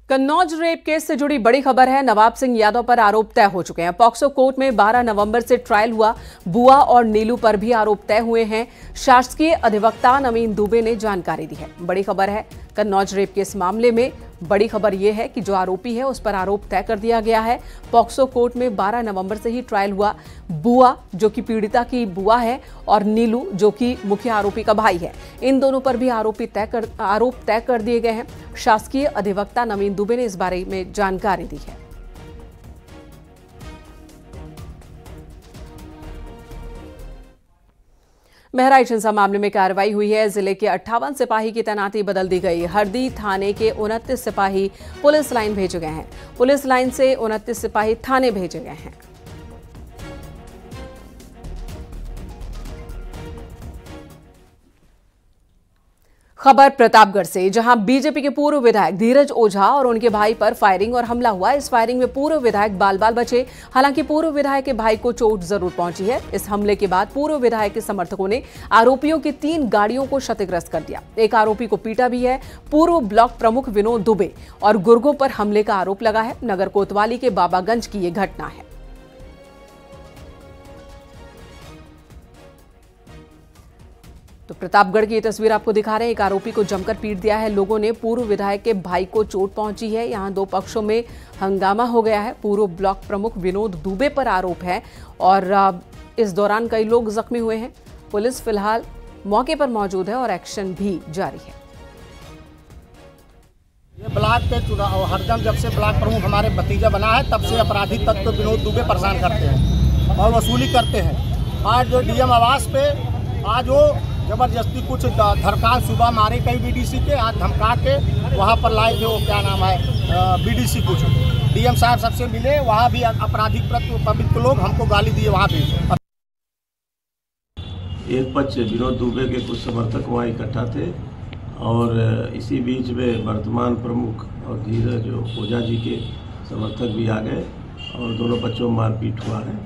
Kannauj rape case से जुड़ी बड़ी खबर है। नवाब सिंह यादव पर आरोप तय हो चुके हैं। पॉक्सो कोर्ट में 12 नवंबर से ट्रायल हुआ। बुआ और नीलू पर भी आरोप तय हुए हैं। शासकीय अधिवक्ता नवीन दुबे ने जानकारी दी है। बड़ी खबर है कन्नौज रेप केस मामले में। बड़ी खबर यह है कि जो आरोपी है उस पर आरोप तय कर दिया गया है। पॉक्सो कोर्ट में 12 नवंबर से ही ट्रायल हुआ। बुआ जो कि पीड़िता की बुआ है और नीलू जो कि मुख्य आरोपी का भाई है, इन दोनों पर भी आरोप तय कर दिए गए हैं। शासकीय अधिवक्ता नवीन दुबे ने इस बारे में जानकारी दी है। बहराइच हिंसा मामले में कार्रवाई हुई है। जिले के 58 सिपाही की तैनाती बदल दी गई। हरदी थाने के 29 सिपाही पुलिस लाइन भेजे गए हैं। पुलिस लाइन से 29 सिपाही थाने भेजे गए हैं। खबर प्रतापगढ़ से, जहां बीजेपी के पूर्व विधायक धीरज ओझा और उनके भाई पर फायरिंग और हमला हुआ। इस फायरिंग में पूर्व विधायक बाल बाल बचे। हालांकि पूर्व विधायक के भाई को चोट जरूर पहुंची है। इस हमले के बाद पूर्व विधायक के समर्थकों ने आरोपियों की 3 गाड़ियों को क्षतिग्रस्त कर दिया। एक आरोपी को पीटा भी है। पूर्व ब्लॉक प्रमुख विनोद दुबे और गुर्गों पर हमले का आरोप लगा है। नगर कोतवाली के बाबागंज की यह घटना है। तो प्रतापगढ़ की ये तस्वीर आपको दिखा रहे हैं। एक आरोपी को जमकर पीट दिया है लोगों ने। पूर्व विधायक के भाई को चोट पहुंची है। यहां 2 पक्षों में हंगामा हो गया है। पूर्व ब्लॉक प्रमुख विनोद दुबे पर आरोप है और इस दौरान कई लोग जख्मी हुए हैं। पुलिस फिलहाल मौके पर मौजूद है और एक्शन भी जारी है। ये ब्लॉक के चुनाव हरदम जब से ब्लॉक प्रमुख हमारे भतीजा बना है तब से अपराधी तत्व विनोद दुबे परेशान करते हैं और वसूली करते हैं। आज जो डीएम आवास पे आज वो जबरदस्ती कुछ धरकान सुबह मारे कई बीडीसी के, आज धमका के वहाँ पर लाए थे। वो क्या नाम है बीडीसी कुछ डीएम साहब सबसे मिले, वहाँ भी आपराधिक प्रवृत्त लोग हमको गाली दिए। वहाँ भी एक पक्ष विनोद दुबे के कुछ समर्थक वहाँ इकट्ठा थे और इसी बीच में वर्तमान प्रमुख और धीरज ओझा जी के समर्थक भी आ गए और दोनों पक्षों में मारपीट हुआ है,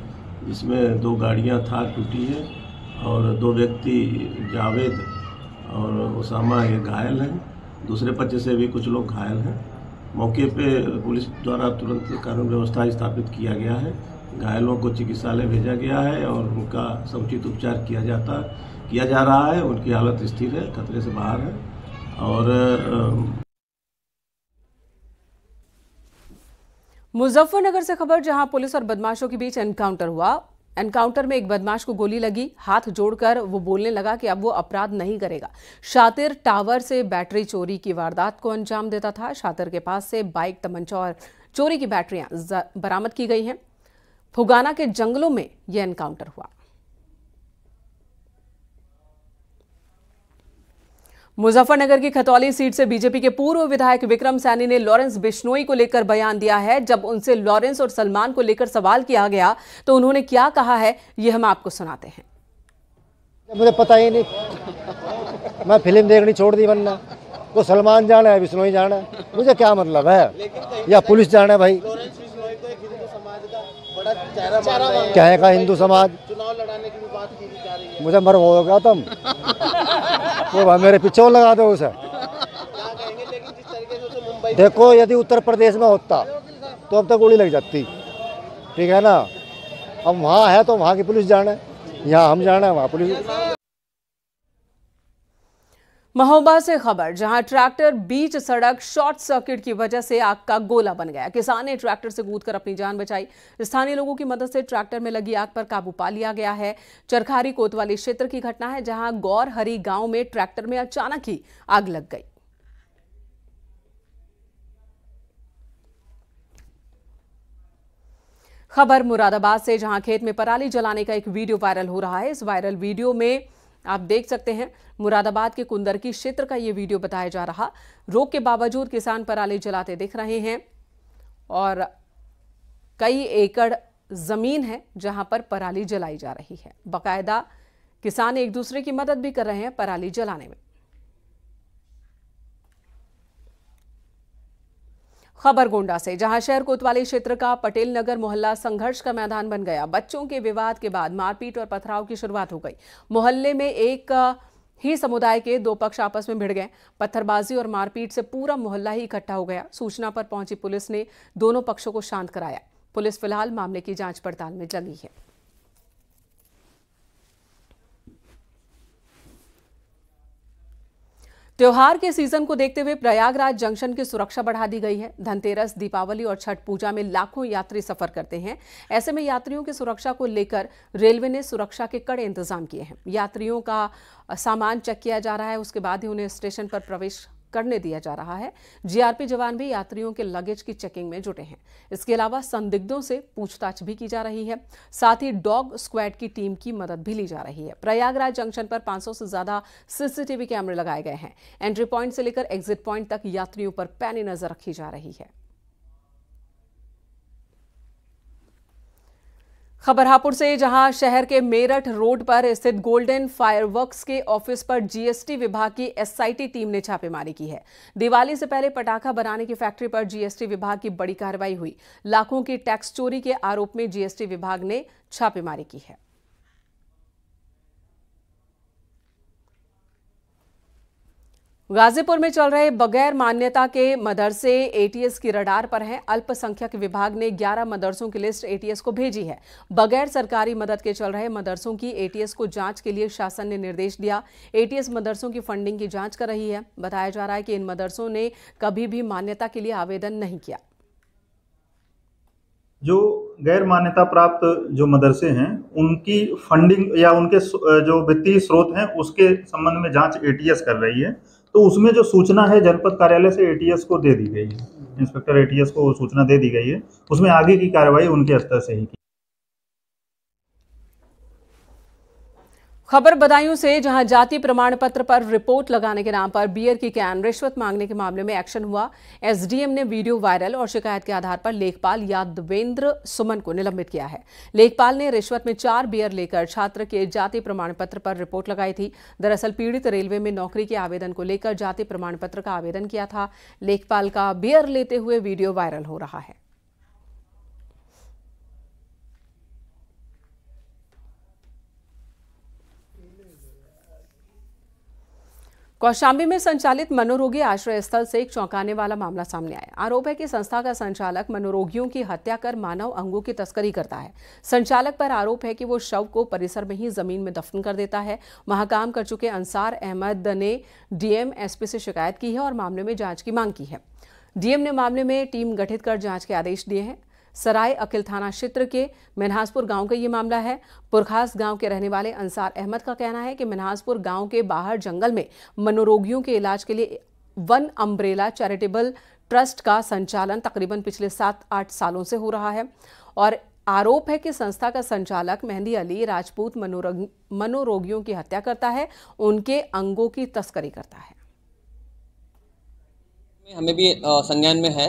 जिसमें 2 गाड़ियाँ थार टूटी है और 2 व्यक्ति जावेद और उसामा ये घायल हैं। दूसरे पक्ष से भी कुछ लोग घायल हैं। मौके पे पुलिस द्वारा तुरंत कानून व्यवस्था स्थापित किया गया है। घायलों को चिकित्सालय भेजा गया है और उनका समुचित उपचार किया जा रहा है। उनकी हालत स्थिर है, खतरे से बाहर है। और मुजफ्फरनगर से खबर, जहां पुलिस और बदमाशों के बीच एनकाउंटर हुआ। एनकाउंटर में एक बदमाश को गोली लगी। हाथ जोड़कर वो बोलने लगा कि अब वो अपराध नहीं करेगा। शातिर टावर से बैटरी चोरी की वारदात को अंजाम देता था। शातिर के पास से बाइक, तमंचा और चोरी की बैटरियां बरामद की गई हैं। फुगाना के जंगलों में यह एनकाउंटर हुआ। मुजफ्फरनगर की खतौली सीट से बीजेपी के पूर्व विधायक विक्रम सैनी ने लॉरेंस बिश्नोई को लेकर बयान दिया है। जब उनसे लॉरेंस और सलमान को लेकर सवाल किया गया तो उन्होंने क्या कहा है, ये हम आपको सुनाते हैं। मुझे पता ही नहीं, मैं फिल्म देखनी छोड़ दी। वरना वो सलमान जाना है, बिश्नोई जाना है, मुझे क्या मतलब है, या पुलिस जाना है। भाई क्या है का हिंदू समाज, चुनाव लड़ाने की भी बात की जा रही है। मुझे मर होगा तुम वो मेरे पीछे लगा दो उसे। देखो यदि उत्तर प्रदेश में होता तो अब तक गोली लग जाती, ठीक है ना। अब वहाँ है तो वहाँ की पुलिस जाना है, यहाँ हम जाना है, वहाँ पुलिस। महोबा से खबर, जहां ट्रैक्टर बीच सड़क शॉर्ट सर्किट की वजह से आग का गोला बन गया। किसान ने ट्रैक्टर से कूदकर अपनी जान बचाई। स्थानीय लोगों की मदद से ट्रैक्टर में लगी आग पर काबू पा लिया गया है। चरखारी कोतवाली क्षेत्र की घटना है, जहां गौरहरी गांव में ट्रैक्टर में अचानक ही आग लग गई। खबर मुरादाबाद से, जहां खेत में पराली जलाने का एक वीडियो वायरल हो रहा है। इस वायरल वीडियो में आप देख सकते हैं मुरादाबाद के कुंदरकी क्षेत्र का यह वीडियो बताया जा रहा। रोक के बावजूद किसान पराली जलाते दिख रहे हैं और कई एकड़ जमीन है जहां पर पराली जलाई जा रही है। बाकायदा किसान एक दूसरे की मदद भी कर रहे हैं पराली जलाने में। खबर गोंडा से, जहां शहर कोतवाली क्षेत्र का पटेल नगर मोहल्ला संघर्ष का मैदान बन गया। बच्चों के विवाद के बाद मारपीट और पथराव की शुरुआत हो गई। मोहल्ले में एक ही समुदाय के दो पक्ष आपस में भिड़ गए। पत्थरबाजी और मारपीट से पूरा मोहल्ला ही इकट्ठा हो गया। सूचना पर पहुंची पुलिस ने दोनों पक्षों को शांत कराया। पुलिस फिलहाल मामले की जांच पड़ताल में लगी है। त्योहार के सीजन को देखते हुए प्रयागराज जंक्शन की सुरक्षा बढ़ा दी गई है। धनतेरस, दीपावली और छठ पूजा में लाखों यात्री सफर करते हैं। ऐसे में यात्रियों की सुरक्षा को लेकर रेलवे ने सुरक्षा के कड़े इंतजाम किए हैं। यात्रियों का सामान चेक किया जा रहा है, उसके बाद ही उन्हें स्टेशन पर प्रवेश करने दिया जा रहा है। जीआरपी जवान भी यात्रियों के लगेज की चेकिंग में जुटे हैं। इसके अलावा संदिग्धों से पूछताछ भी की जा रही है। साथ ही डॉग स्क्वाड की टीम की मदद भी ली जा रही है। प्रयागराज जंक्शन पर 500 से ज्यादा सीसीटीवी कैमरे लगाए गए हैं। एंट्री पॉइंट से लेकर एग्जिट पॉइंट तक यात्रियों पर पैनी नजर रखी जा रही है। खबर हापुड़ से, जहां शहर के मेरठ रोड पर स्थित गोल्डन फायरवर्क्स के ऑफिस पर जीएसटी विभाग की एसआईटी टीम ने छापेमारी की है। दिवाली से पहले पटाखा बनाने की फैक्ट्री पर जीएसटी विभाग की बड़ी कार्रवाई हुई। लाखों की टैक्स चोरी के आरोप में जीएसटी विभाग ने छापेमारी की है। गाजीपुर में चल रहे बगैर मान्यता के मदरसे एटीएस की रडार पर हैं। अल्पसंख्यक विभाग ने 11 मदरसों की लिस्ट एटीएस को भेजी है। बगैर सरकारी मदद के चल रहे मदरसों की एटीएस को जांच के लिए शासन ने निर्देश दिया। एटीएस मदरसों की फंडिंग की जांच कर रही है। बताया जा रहा है कि इन मदरसों ने कभी भी मान्यता के लिए आवेदन नहीं किया। जो गैर मान्यता प्राप्त जो मदरसे हैं, उनकी फंडिंग या उनके जो वित्तीय स्रोत हैं, उसके संबंध में जांच एटीएस कर रही है। तो उसमें जो सूचना है जनपद कार्यालय से एटीएस को दे दी गई है। इंस्पेक्टर एटीएस को सूचना दे दी गई है। उसमें आगे की कार्रवाई उनके स्तर से ही की। खबर बदायूं से, जहां जाति प्रमाण पत्र पर रिपोर्ट लगाने के नाम पर बियर की कैन रिश्वत मांगने के मामले में एक्शन हुआ। एसडीएम ने वीडियो वायरल और शिकायत के आधार पर लेखपाल यादवेंद्र सुमन को निलंबित किया है। लेखपाल ने रिश्वत में 4 बियर लेकर छात्र के जाति प्रमाण पत्र पर रिपोर्ट लगाई थी। दरअसल पीड़ित रेलवे में नौकरी के आवेदन को लेकर जाति प्रमाण पत्र का आवेदन किया था। लेखपाल का बियर लेते हुए वीडियो वायरल हो रहा है। कौशाम्बी में संचालित मनोरोगी आश्रय स्थल से एक चौंकाने वाला मामला सामने आया। आरोप है कि संस्था का संचालक मनोरोगियों की हत्या कर मानव अंगों की तस्करी करता है। संचालक पर आरोप है कि वो शव को परिसर में ही जमीन में दफन कर देता है। वहां काम कर चुके अंसार अहमद ने डीएम एसपी से शिकायत की है और मामले में जांच की मांग की है। डीएम ने मामले में टीम गठित कर जांच के आदेश दिए हैं। सराय अकिल थाना क्षेत्र के मिन्हासपुर गांव का ये मामला है। पुरखास गांव के रहने वाले अंसार अहमद का कहना है कि मिन्हासपुर गांव के बाहर जंगल में मनोरोगियों के इलाज के लिए वन अम्ब्रेला चैरिटेबल ट्रस्ट का संचालन तकरीबन पिछले 7-8 सालों से हो रहा है और आरोप है कि संस्था का संचालक मेहंदी अली राजपूत मनोरोगियों की हत्या करता है, उनके अंगों की तस्करी करता है। हमें भी संज्ञान में है,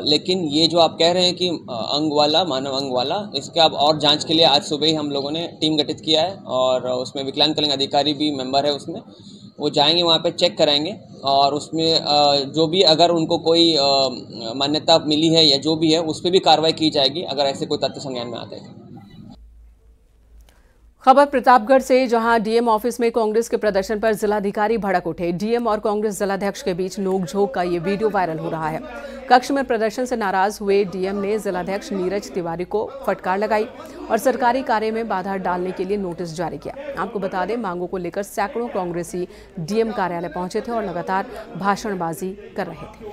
लेकिन ये जो आप कह रहे हैं कि अंग वाला, मानव अंग वाला, इसके अब और जांच के लिए आज सुबह ही हम लोगों ने टीम गठित किया है और उसमें विकलांग कल्याण अधिकारी भी मेंबर है। उसमें वो जाएंगे, वहाँ पे चेक कराएंगे और उसमें जो भी अगर उनको कोई मान्यता मिली है या जो भी है उस पर भी कार्रवाई की जाएगी अगर ऐसे कोई तथ्य संज्ञान में आते हैं। खबर प्रतापगढ़ से, जहां डीएम ऑफिस में कांग्रेस के प्रदर्शन पर जिलाधिकारी भड़क उठे। डीएम और कांग्रेस जिलाध्यक्ष के बीच नोकझोंक का ये वीडियो वायरल हो रहा है। कक्ष में प्रदर्शन से नाराज हुए डीएम ने जिलाध्यक्ष नीरज तिवारी को फटकार लगाई और सरकारी कार्य में बाधा डालने के लिए नोटिस जारी किया। आपको बता दें, मांगों को लेकर सैकड़ों कांग्रेसी डीएम कार्यालय पहुंचे थे और लगातार भाषणबाजी कर रहे थे।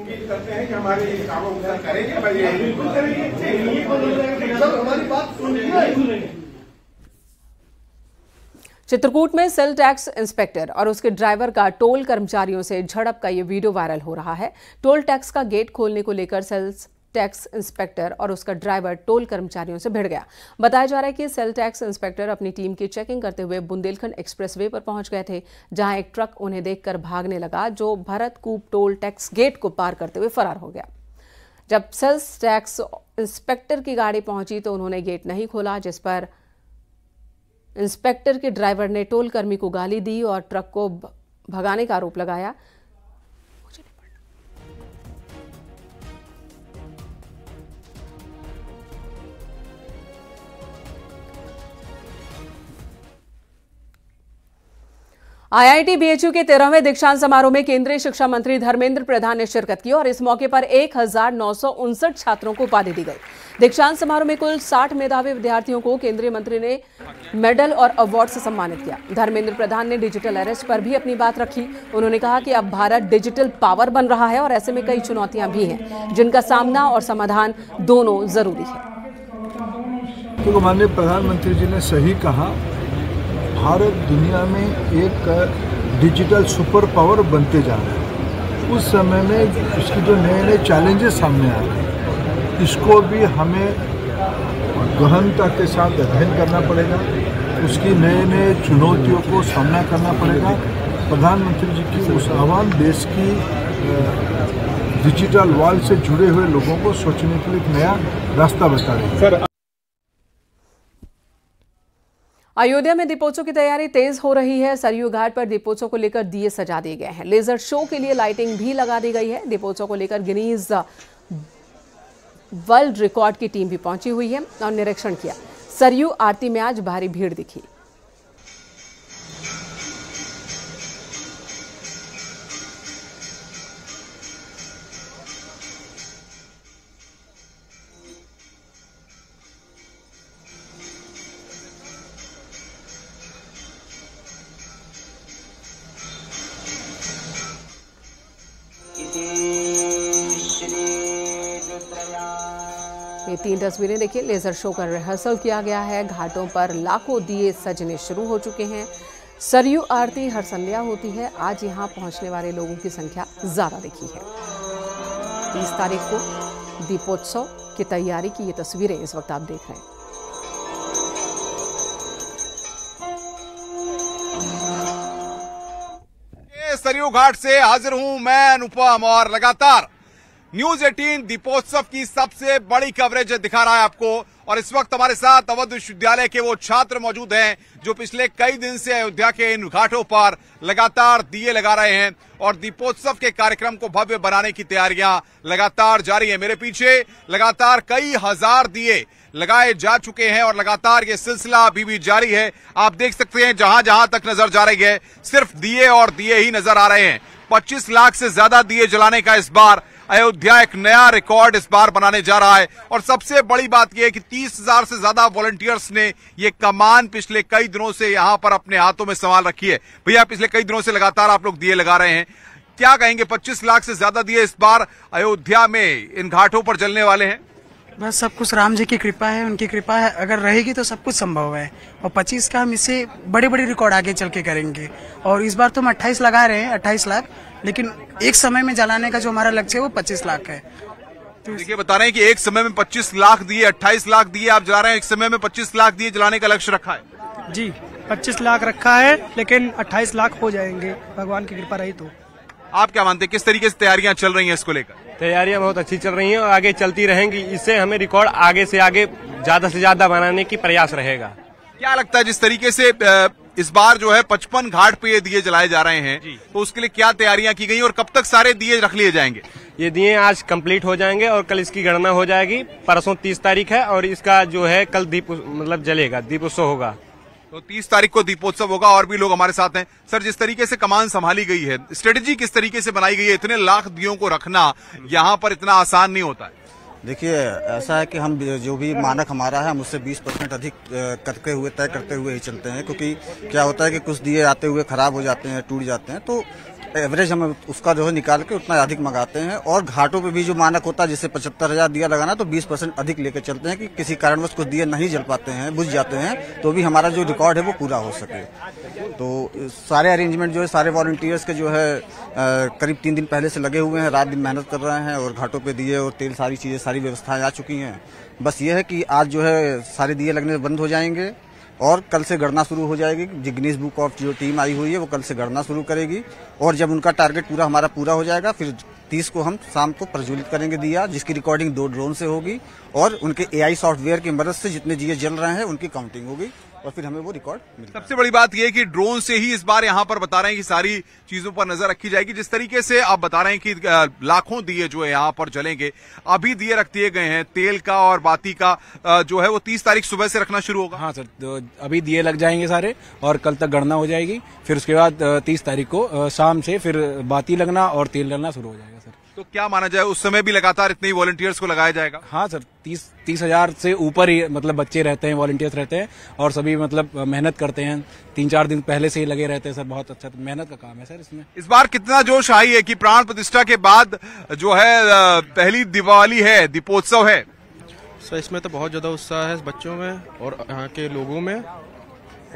चित्रकूट में सेल टैक्स इंस्पेक्टर और उसके ड्राइवर का टोल कर्मचारियों से झड़प का ये वीडियो वायरल हो रहा है। टोल टैक्स का गेट खोलने को लेकर सेल टैक्स इंस्पेक्टर और उसका ड्राइवर टोल कर्मचारियों से भिड़ गया। बताया जा रहा है कि सेल टैक्स इंस्पेक्टर अपनी टीम की चेकिंग करते हुए बुंदेलखंड एक्सप्रेसवे पर पहुंच गए थे, जहां एक ट्रक उन्हें देखकर भागने लगा, जो भरतकूप टोल टैक्स गेट को पार करते हुए फरार हो गया। जब सेल टैक्स इंस्पेक्टर की गाड़ी पहुंची तो उन्होंने गेट नहीं खोला, जिस पर इंस्पेक्टर के ड्राइवर ने टोल कर्मी को गाली दी और ट्रक को भगाने का आरोप लगाया। आईआईटी बीएचयू के 13वें दीक्षांत समारोह में केंद्रीय शिक्षा मंत्री धर्मेंद्र प्रधान ने शिरकत की और इस मौके पर 1959 छात्रों को उपाधि दी गई। दीक्षांत समारोह में कुल 60 मेधावी विद्यार्थियों को केंद्रीय मंत्री ने मेडल और अवार्ड से सम्मानित किया। धर्मेंद्र प्रधान ने डिजिटल अरेस्ट पर भी अपनी बात रखी। उन्होंने कहा कि अब भारत डिजिटल पावर बन रहा है और ऐसे में कई चुनौतियां भी हैं, जिनका सामना और समाधान दोनों जरूरी है। तो माननीय प्रधानमंत्री जी ने सही कहा, भारत दुनिया में एक डिजिटल सुपर पावर बनते जा रहा है। उस समय में इसके जो नए नए चैलेंजेस सामने आ रहे हैं, इसको भी हमें गहनता के साथ अध्ययन करना पड़ेगा, उसकी नए नए चुनौतियों को सामना करना पड़ेगा। प्रधानमंत्री जी की उस आह्वान देश की डिजिटल वर्ल्ड से जुड़े हुए लोगों को सोचने के लिए एक नया रास्ता बता रही है। अयोध्या में दीपोत्सव की तैयारी तेज हो रही है। सरयू घाट पर दीपोत्सव को लेकर दिए सजा दिए गए हैं। लेजर शो के लिए लाइटिंग भी लगा दी गई है। दीपोत्सव को लेकर गिनीज वर्ल्ड रिकॉर्ड की टीम भी पहुंची हुई है और निरीक्षण किया। सरयू आरती में आज भारी भीड़ दिखी। ये 3 तस्वीरें देखिए। लेजर शो का रिहर्सल किया गया है। घाटों पर लाखों दिए सजने शुरू हो चुके हैं। सरयू आरती हर संध्या होती है। आज यहां पहुंचने वाले लोगों की संख्या ज्यादा दिखी है। 30 तारीख को दीपोत्सव की तैयारी की ये तस्वीरें इस वक्त आप देख रहे हैं। सरयू घाट से हाजिर हूं मैं अनुपम और लगातार न्यूज 18 दीपोत्सव की सबसे बड़ी कवरेज दिखा रहा है आपको। और इस वक्त हमारे साथ अवध विश्वविद्यालय के वो छात्र मौजूद हैं जो पिछले कई दिन से अयोध्या के इन घाटों पर लगातार दिए लगा रहे हैं और दीपोत्सव के कार्यक्रम को भव्य बनाने की तैयारियां लगातार जारी है। मेरे पीछे लगातार कई हजार दिए लगाए जा चुके हैं और लगातार ये सिलसिला अभी भी जारी है। आप देख सकते हैं जहां जहां तक नजर जा रही है सिर्फ दिए और दिए ही नजर आ रहे हैं। 25 लाख से ज्यादा दिए जलाने का इस बार अयोध्या एक नया रिकॉर्ड इस बार बनाने जा रहा है। और सबसे बड़ी बात यह है कि 30,000 से ज्यादा वॉलंटियर्स ने ये कमान पिछले कई दिनों से यहां पर अपने हाथों में संभाल रखी है। भैया पिछले कई दिनों से लगातार आप लोग दिए लगा रहे हैं, क्या कहेंगे? 25 लाख से ज्यादा दिए इस बार अयोध्या में इन घाटों पर जलने वाले हैं। बस सब कुछ राम जी की कृपा है, उनकी कृपा है, अगर रहेगी तो सब कुछ संभव है। और 25 का हम इससे बड़े बड़े रिकॉर्ड आगे चल के करेंगे। और इस बार तो हम 28 लगा रहे हैं, 28 लाख, लेकिन एक समय में जलाने का जो हमारा लक्ष्य है वो 25 लाख है। तो देखिए बता रहे हैं कि एक समय में 25 लाख दिए, 28 लाख दिए आप जला रहे हैं, एक समय में 25 लाख दिए जलाने का लक्ष्य रखा है। जी 25 लाख रखा है, लेकिन 28 लाख हो जाएंगे भगवान की कृपा रही तो। आप क्या मानते हैं किस तरीके से तैयारियां चल रही हैं इसको लेकर? तैयारियां बहुत अच्छी चल रही हैं और आगे चलती रहेंगी। इससे हमें रिकॉर्ड आगे से आगे ज्यादा से ज्यादा बनाने की प्रयास रहेगा। क्या लगता है जिस तरीके से इस बार जो है 55 घाट पे ये दिए जलाए जा रहे हैं, तो उसके लिए क्या तैयारियां की गई और कब तक सारे दिए रख लिए जाएंगे? ये दिए आज कंप्लीट हो जाएंगे और कल इसकी गणना हो जाएगी। परसों 30 तारीख है और इसका जो है कल जलेगा, दीपोत्सव होगा। तो 30 तारीख को दीपोत्सव होगा। और भी लोग हमारे साथ हैं। सर जिस तरीके से कमान संभाली गई है, स्ट्रेटेजी किस तरीके से बनाई गई है? इतने लाख दियों को रखना यहाँ पर इतना आसान नहीं होता है। देखिए ऐसा है कि हम जो भी मानक हमारा है हम उससे 20% अधिक तय करते हुए ही चलते हैं, क्योंकि क्या होता है कि कुछ दिए आते हुए खराब हो जाते हैं, टूट जाते हैं, तो एवरेज हम उसका जो है निकाल के उतना अधिक मंगाते हैं। और घाटों पे भी जो मानक होता है जैसे 75,000 दिया लगाना, तो 20% अधिक लेकर चलते हैं कि किसी कारणवश कुछ दिए नहीं जल पाते हैं, बुझ जाते हैं, तो भी हमारा जो रिकॉर्ड है वो पूरा हो सके। तो सारे अरेंजमेंट जो है सारे वॉलंटियर्स के जो है करीब 3 दिन पहले से लगे हुए हैं, रात दिन मेहनत कर रहे हैं और घाटों पे दिए और तेल सारी चीजें सारी व्यवस्थाएं आ चुकी हैं। बस ये है कि आज जो है सारे दिए लगने बंद हो जाएंगे और कल से गणना शुरू हो जाएगी। गिनीज बुक ऑफ जो टीम आई हुई है वो कल से गणना शुरू करेगी और जब उनका टारगेट हमारा पूरा हो जाएगा फिर 30 को हम शाम को प्रज्वलित करेंगे दिया, जिसकी रिकॉर्डिंग 2 ड्रोन से होगी और उनके AI सॉफ्टवेयर की मदद से जितने दिए जल रहे हैं उनकी काउंटिंग होगी और फिर हमें वो रिकॉर्ड मिलता है। सबसे बड़ी बात यह है कि ड्रोन से ही इस बार यहाँ पर बता रहे हैं कि सारी चीजों पर नजर रखी जाएगी। जिस तरीके से आप बता रहे हैं कि लाखों दिए जो है यहाँ पर जलेंगे, अभी दिए रख दिए गए हैं तेल का और बाती का, जो है वो 30 तारीख सुबह से रखना शुरू होगा। हाँ सर, तो अभी दिए लग जाएंगे सारे और कल तक गणना हो जाएगी, फिर उसके बाद 30 तारीख को शाम से फिर बाती लगना और तेल लगना शुरू हो जाएगा सर। तो क्या माना जाए उस समय भी लगातार इतने ही वॉलंटियर्स को लगाया जाएगा? हाँ सर, 30,000 से ऊपर ही मतलब बच्चे रहते हैं, वॉलंटियर्स रहते हैं और सभी मतलब मेहनत करते हैं। 3-4 दिन पहले से ही लगे रहते हैं सर। बहुत अच्छा मेहनत का काम है सर इसमें। इस बार कितना जोश आई है कि प्राण प्रतिष्ठा के बाद जो है पहली दिवाली है, दीपोत्सव है? सर इसमें तो बहुत ज्यादा उत्साह है बच्चों में और यहाँ के लोगों में,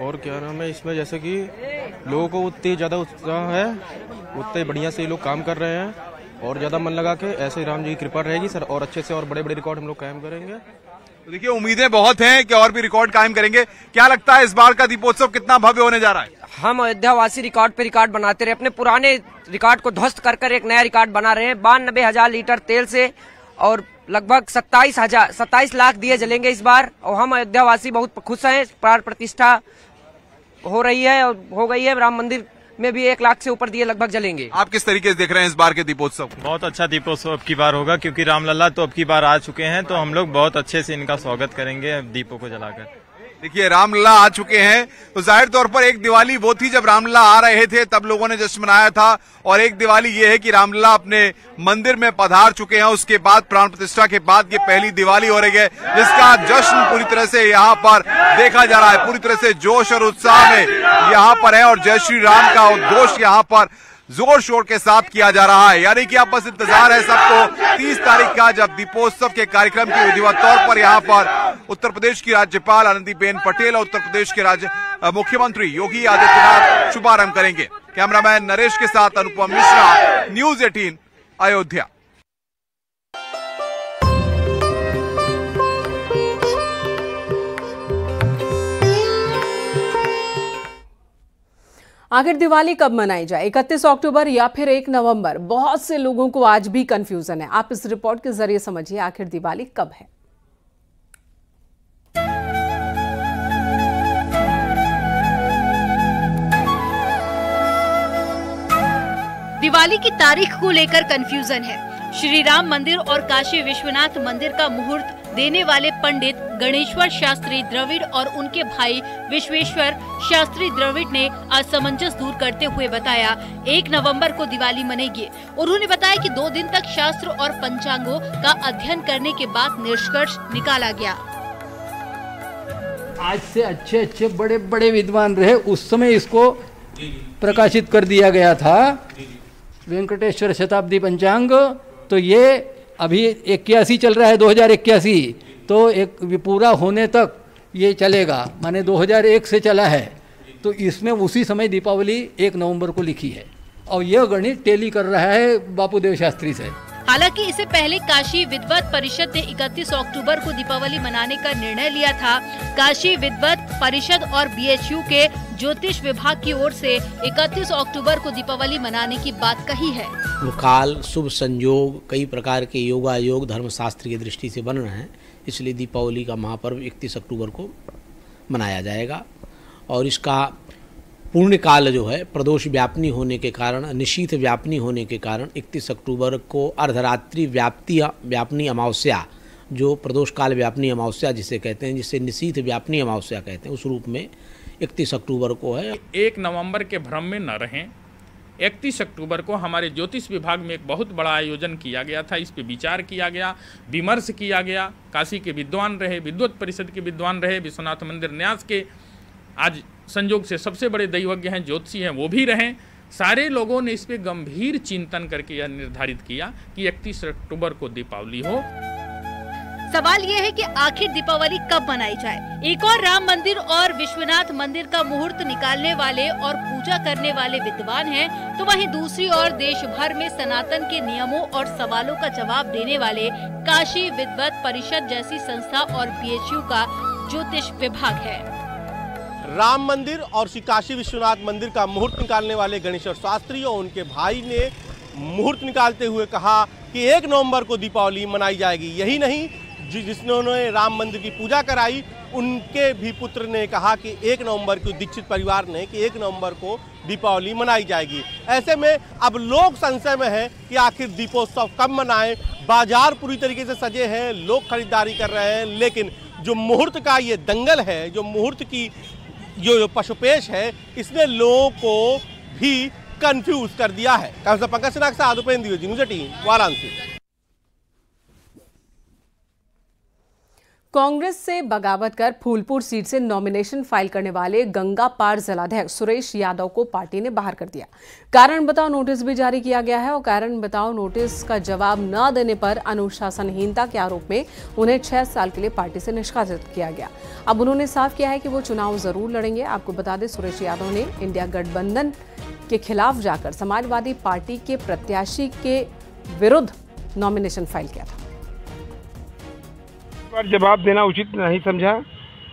और क्या नाम है इसमें, जैसे कि लोगों को उतनी ज्यादा उत्साह है, उतने बढ़िया से ये लोग काम कर रहे हैं और ज्यादा मन लगा के ऐसे ही राम जी की कृपा रहेगी सर, और अच्छे से और बड़े बड़े रिकॉर्ड हम लोग कायम करेंगे। तो देखिए उम्मीदें बहुत हैं कि और भी रिकॉर्ड कायम करेंगे। क्या लगता है इस बार का दीपोत्सव कितना भव्य होने जा रहा है? हम अयोध्या वासी रिकॉर्ड पे रिकॉर्ड बनाते रहे, अपने पुराने रिकॉर्ड को ध्वस्त कर एक नया रिकॉर्ड बना रहे हैं। 92,000 लीटर तेल से और लगभग 27 लाख दिए जलेंगे इस बार, और हम अयोध्या वासी बहुत खुश हैं। प्राण प्रतिष्ठा हो रही है और हो गई है, राम मंदिर में भी 1 लाख से ऊपर दिए लगभग जलेंगे। आप किस तरीके से देख रहे हैं इस बार के दीपोत्सव? बहुत अच्छा दीपोत्सव अब की बार होगा, क्योंकि रामलला तो अब की बार आ चुके हैं, तो हम लोग बहुत अच्छे से इनका स्वागत करेंगे दीपों को जलाकर। देखिए रामलला आ चुके हैं, तो जाहिर तौर पर एक दिवाली वो थी जब रामलला आ रहे थे, तब लोगों ने जश्न मनाया था, और एक दिवाली ये है कि रामलला अपने मंदिर में पधार चुके हैं। उसके बाद प्राण प्रतिष्ठा के बाद ये पहली दिवाली हो रही है, जिसका जश्न पूरी तरह से यहाँ पर देखा जा रहा है। पूरी तरह से जोश और उत्साह में यहाँ पर है, और जय श्री राम का उद्घोष यहाँ पर जोर शोर के साथ किया जा रहा है। यानी कि अब बस इंतजार है सबको 30 तारीख का, जब दीपोत्सव के कार्यक्रम की विधिवत तौर पर यहाँ पर उत्तर प्रदेश की राज्यपाल आनंदीबेन पटेल और उत्तर प्रदेश के मुख्यमंत्री योगी आदित्यनाथ शुभारंभ करेंगे। कैमरामैन नरेश के साथ अनुपम मिश्रा, न्यूज 18 अयोध्या। आखिर दिवाली कब मनाई जाए, 31 अक्टूबर या फिर 1 नवंबर? बहुत से लोगों को आज भी कंफ्यूजन है। आप इस रिपोर्ट के जरिए समझिए आखिर दिवाली कब है। दिवाली की तारीख को लेकर कंफ्यूजन है। श्री राम मंदिर और काशी विश्वनाथ मंदिर का मुहूर्त देने वाले पंडित गणेश्वर शास्त्री द्रविड़ और उनके भाई विश्वेश्वर शास्त्री द्रविड़ ने असमंजस दूर करते हुए बताया 1 नवंबर को दिवाली मनेगी। उन्होंने बताया कि 2 दिन तक शास्त्र और पंचांगों का अध्ययन करने के बाद निष्कर्ष निकाला गया। आज से अच्छे बड़े बड़े विद्वान रहे, उस समय इसको प्रकाशित कर दिया गया था, वेंकटेश्वर शताब्दी पंचांग। तो ये अभी 81 चल रहा है, 2081, तो एक पूरा होने तक ये चलेगा, माने 2001 से चला है। तो इसमें उसी समय दीपावली 1 नवंबर को लिखी है, और यह गणित टेली कर रहा है बापूदेव शास्त्री से। हालांकि इससे पहले काशी विद्वत परिषद ने 31 अक्टूबर को दीपावली मनाने का निर्णय लिया था। काशी विद्वत परिषद और बीएचयू के ज्योतिष विभाग की ओर से 31 अक्टूबर को दीपावली मनाने की बात कही है। काल, शुभ संयोग, कई प्रकार के योगायोग धर्मशास्त्र की दृष्टि से बन रहे हैं, इसलिए दीपावली का महापर्व 31 अक्टूबर को मनाया जाएगा। और इसका पूर्ण काल जो है प्रदोष व्यापनी होने के कारण, निशीथ व्यापनी होने के कारण 31 अक्टूबर को अर्धरात्रि व्यापनी अमावस्या, जो प्रदोष काल व्यापनी अमावस्या जिसे कहते हैं, जिसे निशीथ व्यापनी अमावस्या कहते हैं, उस रूप में 31 अक्टूबर को है। 1 नवंबर के भ्रम में न रहें। 31 अक्टूबर को हमारे ज्योतिष विभाग में एक बहुत बड़ा आयोजन किया गया था। इस पे विचार किया गया, विमर्श किया गया। काशी के विद्वान रहे, विद्वत परिषद के विद्वान रहे, विश्वनाथ मंदिर न्यास के आज संयोग से सबसे बड़े दैवज्ञ हैं, ज्योतिषी हैं, वो भी रहें। सारे लोगों ने इस पे गंभीर चिंतन करके यह निर्धारित किया कि 31 अक्टूबर को दीपावली हो। सवाल ये है कि आखिर दीपावली कब मनाई जाए। एक और राम मंदिर और विश्वनाथ मंदिर का मुहूर्त निकालने वाले और पूजा करने वाले विद्वान हैं, तो वहीं दूसरी ओर देश भर में सनातन के नियमों और सवालों का जवाब देने वाले काशी विद्वत परिषद जैसी संस्था और बीएचयू का ज्योतिष विभाग है। राम मंदिर और श्री काशी विश्वनाथ मंदिर का मुहूर्त निकालने वाले गणेश्वर शास्त्री और उनके भाई ने मुहूर्त निकालते हुए कहा कि 1 नवंबर को दीपावली मनाई जाएगी। यही नहीं, जिन्होंने राम मंदिर की पूजा कराई उनके भी पुत्र ने कहा कि 1 नवंबर को, दीक्षित परिवार ने, कि 1 नवंबर को दीपावली मनाई जाएगी। ऐसे में अब लोग संशय में हैं कि आखिर दीपोत्सव कब मनाएं। बाजार पूरी तरीके से सजे हैं, लोग खरीदारी कर रहे हैं, लेकिन जो मुहूर्त का ये दंगल है, जो मुहूर्त की जो पशुपेश है, इसने लोगों को भी कंफ्यूज कर दिया है। पंकज सिन्हा के साथ उपेंद्र द्विवेदी, न्यूज़ 18 वाराणसी। कांग्रेस से बगावत कर फूलपुर सीट से नॉमिनेशन फाइल करने वाले गंगा पार जिलाध्यक्ष सुरेश यादव को पार्टी ने बाहर कर दिया। कारण बताओ नोटिस भी जारी किया गया है और कारण बताओ नोटिस का जवाब न देने पर अनुशासनहीनता के आरोप में उन्हें 6 साल के लिए पार्टी से निष्कासित किया गया। अब उन्होंने साफ किया है कि वो चुनाव जरूर लड़ेंगे। आपको बता दें, सुरेश यादव ने इंडिया गठबंधन के खिलाफ जाकर समाजवादी पार्टी के प्रत्याशी के विरुद्ध नॉमिनेशन फाइल किया था। पर जवाब देना उचित नहीं समझा।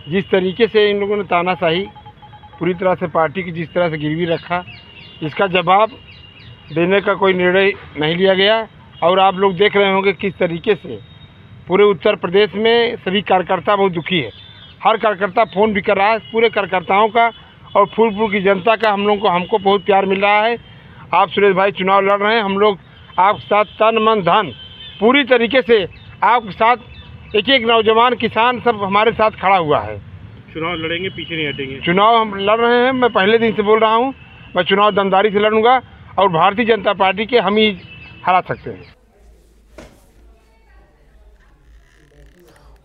जिस तरीके से इन लोगों ने तानाशाही पूरी तरह से पार्टी की जिस तरह से गिरवी रखा, इसका जवाब देने का कोई निर्णय नहीं लिया गया। और आप लोग देख रहे होंगे किस तरीके से पूरे उत्तर प्रदेश में सभी कार्यकर्ता बहुत दुखी है। हर कार्यकर्ता फ़ोन भी कर रहा है। पूरे कार्यकर्ताओं का और फूलपुर की जनता का हमको बहुत प्यार मिल रहा है। आप सुरेश भाई चुनाव लड़ रहे हैं, हम लोग आपके साथ तन मन धन पूरी तरीके से आपके साथ, एक एक नौजवान किसान सब हमारे साथ खड़ा हुआ है। चुनाव लड़ेंगे, पीछे नहीं हटेंगे। चुनाव हम लड़ रहे हैं। मैं पहले दिन से बोल रहा हूं, मैं चुनाव दमदारी से लड़ूंगा और भारतीय जनता पार्टी के हम ही हरा सकते हैं।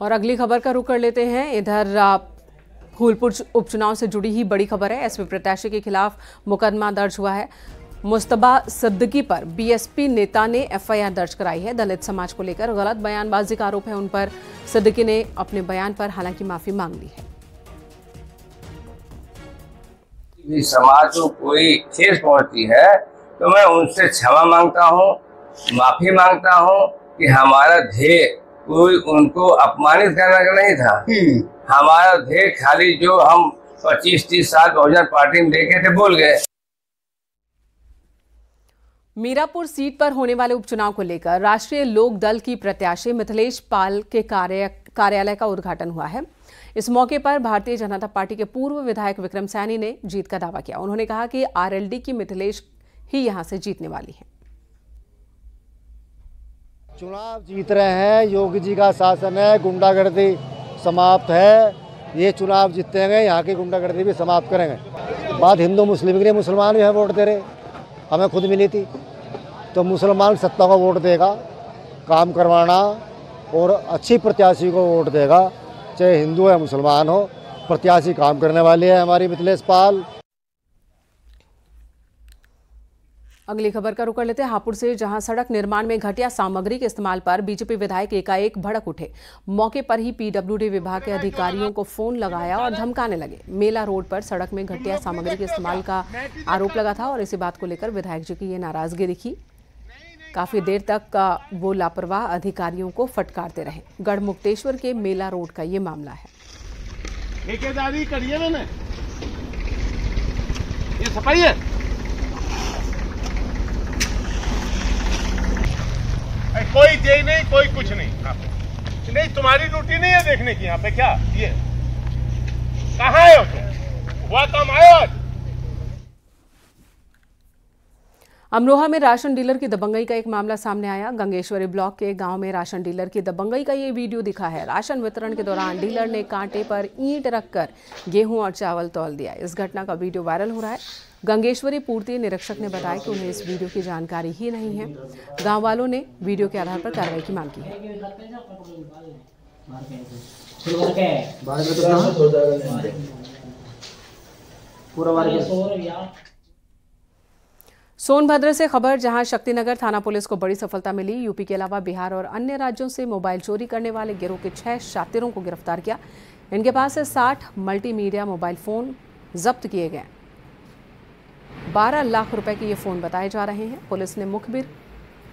और अगली खबर का रुख कर लेते हैं। इधर फूलपुर उपचुनाव से जुड़ी ही बड़ी खबर है। एसपी प्रत्याशी के खिलाफ मुकदमा दर्ज हुआ है। मुस्तबा सिद्दीकी पर बीएसपी नेता ने एफआईआर दर्ज कराई है। दलित समाज को लेकर गलत बयानबाजी का आरोप है उन पर। सिद्दीकी ने अपने बयान पर हालांकि माफी मांग ली है। समाज को कोई ठेस पहुंचती है तो मैं उनसे क्षमा मांगता हूं, माफी मांगता हूं कि हमारा ध्येय कोई उनको अपमानित करने का नहीं था। हमारा ध्येय खाली जो हम 25-30 साल बहुजन पार्टी में देखे थे भूल गए। मीरापुर सीट पर होने वाले उपचुनाव को लेकर राष्ट्रीय लोक दल की प्रत्याशी मिथिलेश पाल के कार्यालय का उद्घाटन हुआ है। इस मौके पर भारतीय जनता पार्टी के पूर्व विधायक विक्रम सैनी ने जीत का दावा किया। उन्होंने कहा कि आरएलडी की मिथिलेश ही यहां से जीतने वाली है। चुनाव जीत रहे हैं, योगी जी का शासन है, गुंडागर्दी समाप्त है। ये चुनाव जीतेंगे, यहाँ की गुंडागर्दी भी समाप्त करेंगे। बात हिंदू मुस्लिम की, मुसलमान भी हैं वोट दे रहे, हमें खुद मिली थी। तो मुसलमान सत्ता को वोट देगा, काम करवाना और अच्छी प्रत्याशी को वोट देगा, चाहे हिंदू है मुसलमान हो। प्रत्याशी काम करने वाली है हमारी मिथिलेश पाल। अगली खबर का रुख कर लेते हैं हापुड़ से, जहां सड़क निर्माण में घटिया सामग्री के इस्तेमाल पर बीजेपी विधायक एकाएक भड़क उठे। मौके पर ही पीडब्ल्यूडी विभाग के अधिकारियों को फोन लगाया और धमकाने लगे। मेला रोड पर सड़क में घटिया सामग्री के इस्तेमाल का आरोप लगा था और इसी बात को लेकर विधायक जी की ये नाराजगी दिखी। काफी देर तक वो लापरवाह अधिकारियों को फटकारते रहे। गढ़मुक्तेश्वर के मेला रोड का ये मामला है। ठेकेदारी करिए मैंने, ये सफाई है। कोई दे नहीं, कोई कुछ नहीं। नहीं, तुम्हारी ड्यूटी नहीं है देखने की यहाँ पे। क्या ये कहाँ है तुम? हुआ काम आयो आज। अमरोहा में राशन डीलर की दबंगई का एक मामला सामने आया। गंगेश्वरी ब्लॉक के गांव में राशन डीलर की दबंगई का ये वीडियो दिखा है। राशन वितरण के दौरान डीलर ने कांटे पर ईंट रखकर गेहूं और चावल तौल दिया। इस घटना का वीडियो वायरल हो रहा है। गंगेश्वरी पूर्ति निरीक्षक ने बताया कि उन्हें इस वीडियो की जानकारी ही नहीं है। गांव वालों ने वीडियो के आधार पर कार्रवाई की मांग की है। सोनभद्र से खबर, जहां शक्तिनगर थाना पुलिस को बड़ी सफलता मिली। यूपी के अलावा बिहार और अन्य राज्यों से मोबाइल चोरी करने वाले गिरोह के 6 शातिरों को गिरफ्तार किया। इनके पास से 60 मल्टीमीडिया मोबाइल फोन जब्त किए गए। 12 लाख रुपए के ये फोन बताए जा रहे हैं। पुलिस ने मुखबिर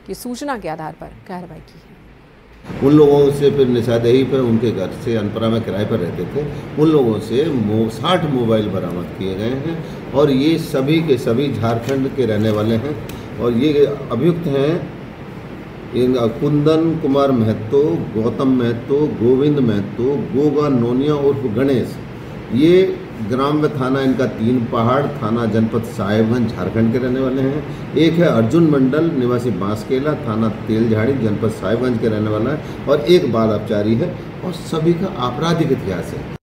की सूचना के आधार पर कार्रवाई की है। उन लोगों से फिर निशादेही पर उनके घर से अनपरा में किराए पर रहते थे, उन लोगों से 60 मोबाइल बरामद किए गए हैं और ये सभी के सभी झारखंड के रहने वाले हैं और ये अभियुक्त हैं कुंदन कुमार महतो, गौतम महतो, गोविंद महतो, गोगा नोनिया उर्फ गणेश, ये ग्राम व थाना इनका 3 पहाड़, थाना जनपद साहेबगंज झारखंड के रहने वाले हैं। एक है अर्जुन मंडल निवासी बांसकेला, थाना तेलझाड़ी जनपद साहेबगंज के रहने वाला है, और एक बाल अपचारी है, और सभी का आपराधिक इतिहास है।